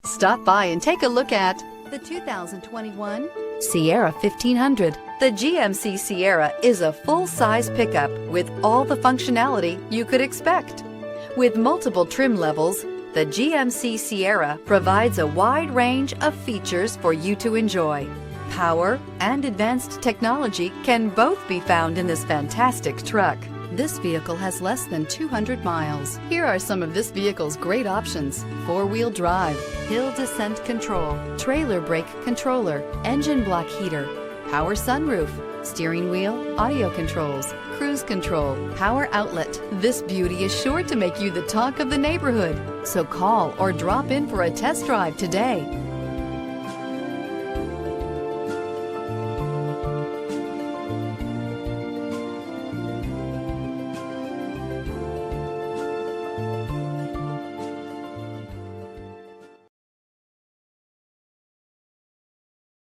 Stop by and take a look at the 2021 Sierra 1500. The GMC Sierra is a full-size pickup with all the functionality you could expect. With multiple trim levels, the GMC Sierra provides a wide range of features for you to enjoy. Power and advanced technology can both be found in this fantastic truck. This vehicle has less than 200 miles. Here are some of this vehicle's great options: four-wheel drive, hill descent control, trailer brake controller, engine block heater, power sunroof, steering wheel audio controls, cruise control, power outlet. This beauty is sure to make you the talk of the neighborhood. So call or drop in for a test drive today.